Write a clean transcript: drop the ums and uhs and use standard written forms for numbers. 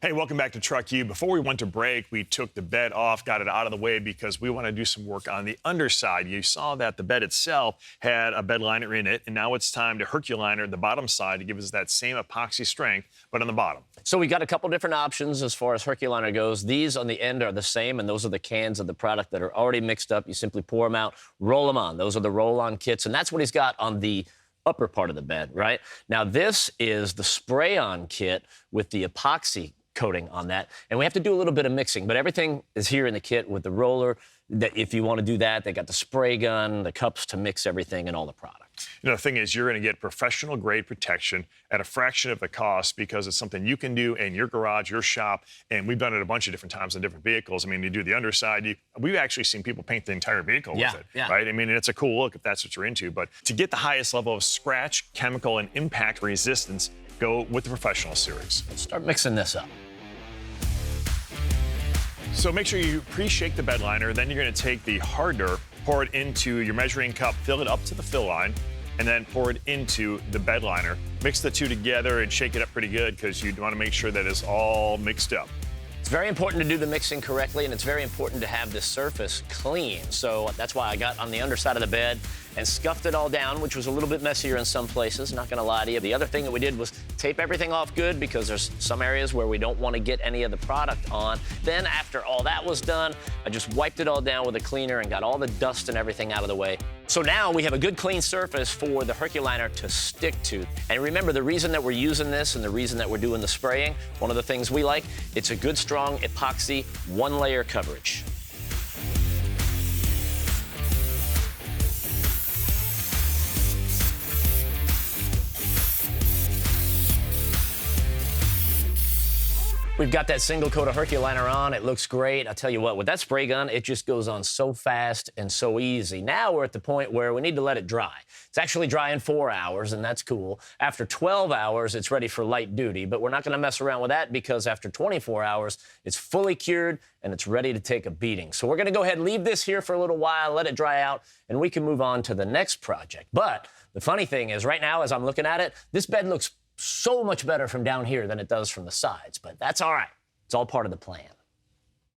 Hey, welcome back to Truck U. Before we went to break, we took the bed off, got it out of the way because we want to do some work on the underside. You saw that the bed itself had a bed liner in it, and now it's time to Herculiner the bottom side to give us that same epoxy strength, but on the bottom. So we got a couple different options as far as Herculiner goes. These on the end are the same, and those are the cans of the product that are already mixed up. You simply pour them out, roll them on. Those are the roll-on kits, and that's what he's got on the upper part of the bed, right? Now, this is the spray-on kit with the epoxy coating on that, and we have to do a little bit of mixing, but everything is here in the kit with the roller. That if you want to do that, they got the spray gun, the cups to mix everything, and all the product. You know, the thing is, you're going to get professional grade protection at a fraction of the cost because it's something you can do in your garage, your shop, and we've done it a bunch of different times on different vehicles. I mean, you do the underside. We've actually seen people paint the entire vehicle with it, right? I mean, it's a cool look if that's what you're into, but to get the highest level of scratch, chemical, and impact resistance, go with the Professional series. Let's start mixing this up. So make sure you pre-shake the bed liner, then you're going to take the hardener, pour it into your measuring cup, fill it up to the fill line, and then pour it into the bed liner. Mix the two together and shake it up pretty good because you want to make sure that it's all mixed up. It's very important to do the mixing correctly, and it's very important to have this surface clean. So that's why I got on the underside of the bed and scuffed it all down, which was a little bit messier in some places, not gonna lie to you. The other thing that we did was tape everything off good because there's some areas where we don't want to get any of the product on. Then after all that was done, I just wiped it all down with a cleaner and got all the dust and everything out of the way. So now we have a good clean surface for the Herculiner to stick to. And remember, the reason that we're using this and the reason that we're doing the spraying, one of the things we like, it's a good, strong epoxy one-layer coverage. We've got that single coat of Herculiner on. It looks great. I'll tell you what, with that spray gun, it just goes on so fast and so easy. Now we're at the point where we need to let it dry. It's actually dry in 4 hours, and that's cool. After 12 hours, it's ready for light duty, but we're not going to mess around with that because after 24 hours, it's fully cured and it's ready to take a beating. So we're going to go ahead and leave this here for a little while, let it dry out, and we can move on to the next project. But the funny thing is, right now, as I'm looking at it, this bed looks so much better from down here than it does from the sides, but that's all right. It's all part of the plan.